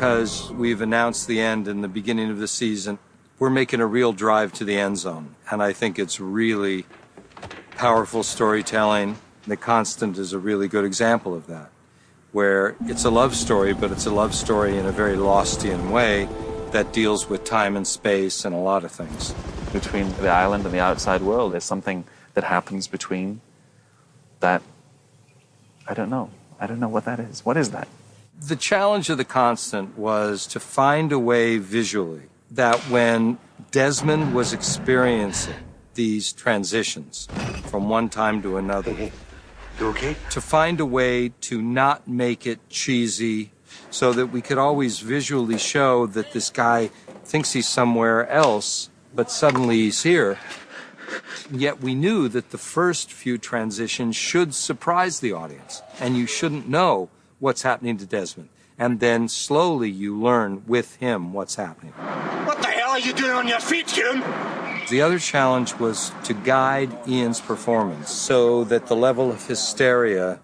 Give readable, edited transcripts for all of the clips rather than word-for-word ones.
because we've announced the end in the beginning of the season, we're making a real drive to the end zone. And I think it's really powerful storytelling. The Constant is a really good example of that, where it's a love story, but it's a love story in a very Lostian way that deals with time and space and a lot of things. Between the island and the outside world, there's something that happens between that. I don't know what that is. What is that? The challenge of The Constant was to find a way visually that when Desmond was experiencing these transitions from one time to another, You okay? to find a way to not make it cheesy so that we could always visually show that this guy thinks he's somewhere else, but suddenly he's here. Yet we knew that the first few transitions should surprise the audience, and you shouldn't know what's happening to Desmond. And then slowly you learn with him what's happening. What the hell are you doing on your feet, Jim? The other challenge was to guide Ian's performance so that the level of hysteria,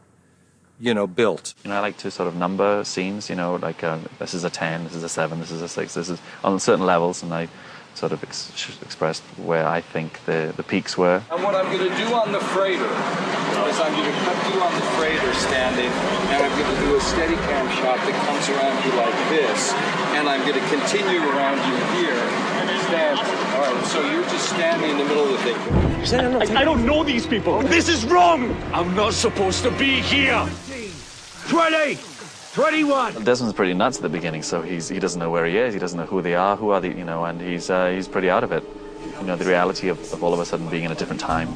built. I like to sort of number scenes, like this is a 10, this is a 7, this is a 6, this is on certain levels, and I sort of expressed where I think the peaks were. And what I'm going to do on the freighter is I'm going to cut you on the freighter standing, and I'm going to do a steady cam shot that comes around you like this, and I'm going to continue around you here, stand. All right, so you're just standing in the middle of the thing. I don't know these people. This is wrong. I'm not supposed to be here. 20, 21. Desmond's pretty nuts at the beginning, so he doesn't know where he is, he doesn't know who they are, and he's pretty out of it. The reality of all of a sudden being in a different time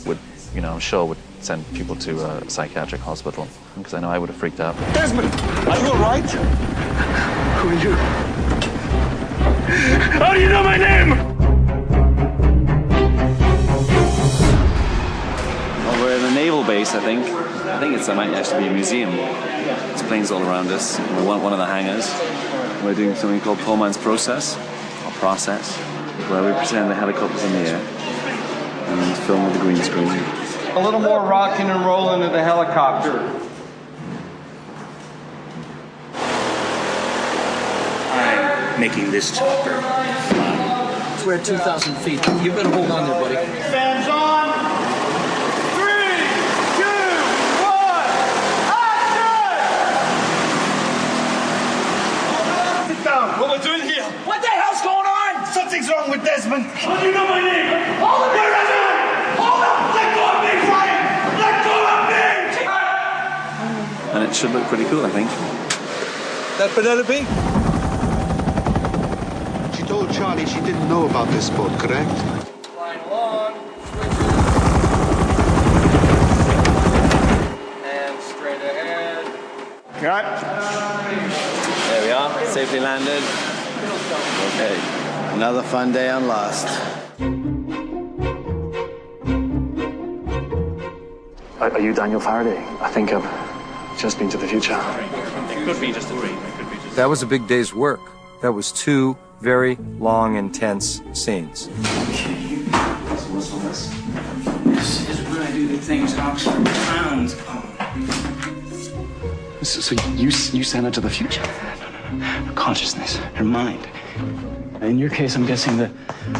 would, I'm sure would send people to a psychiatric hospital, because I know I would have freaked out. Desmond, are you all right? Who are you? How do you know my name? Well, we're at a naval base, I think. I think it might actually be a museum. There's planes all around us. We're one of the hangars. We're doing something called poor man's process, where we pretend the helicopter's in the air and film with the green screen. A little more rocking and rolling of the helicopter. I'm making this chopper fly. We're at 2,000 feet. You better hold on there, buddy. Fans on! 3, 2, 1, action! Sit down. What we're doing here? What the hell's going on? Something's wrong with Desmond. How do you know my name? Hold it! Where is it? Hold up! Let go of me, Brian! Let go of me! And it should look pretty cool, I think. That Penelope? She told Charlie she didn't know about this boat, correct? Flying along. And straight ahead. Cut. There we are, safely landed. Okay, another fun day on Lost. Are you Daniel Faraday? I think I've just been to the future. It could be just a dream. That was a big day's work. That was 2 very long, intense scenes. This is when I do the things in Oxford Pounds. So you sent her to the future? No. Her consciousness, her mind. In your case, I'm guessing the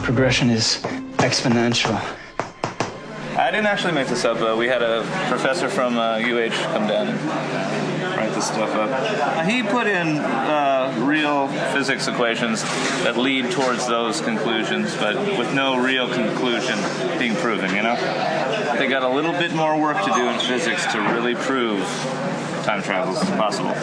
progression is exponential. I didn't actually make this up. We had a professor from UH come down and write this stuff up. He put in real physics equations that lead towards those conclusions, but with no real conclusion being proven, They got a little bit more work to do in physics to really prove time travel is possible.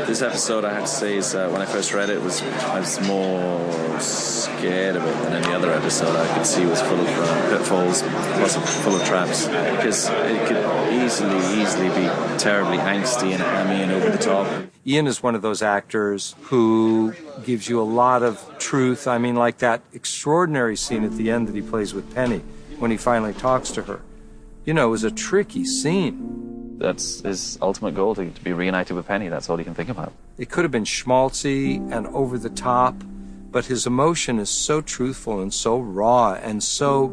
This episode, I have to say, is when I first read it, I was more scared of it than any other episode I could see was full of pitfalls, plus full of traps, because it could easily be terribly angsty and hammy and over the top. Ian is one of those actors who gives you a lot of truth. I mean, like that extraordinary scene at the end that he plays with Penny when he finally talks to her. It was a tricky scene. That's his ultimate goal, to be reunited with Penny. That's all he can think about. It could have been schmaltzy and over the top, but his emotion is so truthful and so raw and so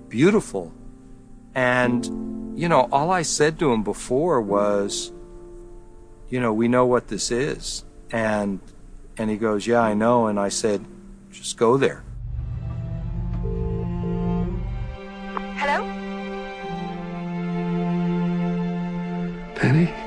beautiful. And, all I said to him before was, we know what this is. And And he goes, yeah, I know. And I said, just go there. Hello? Penny?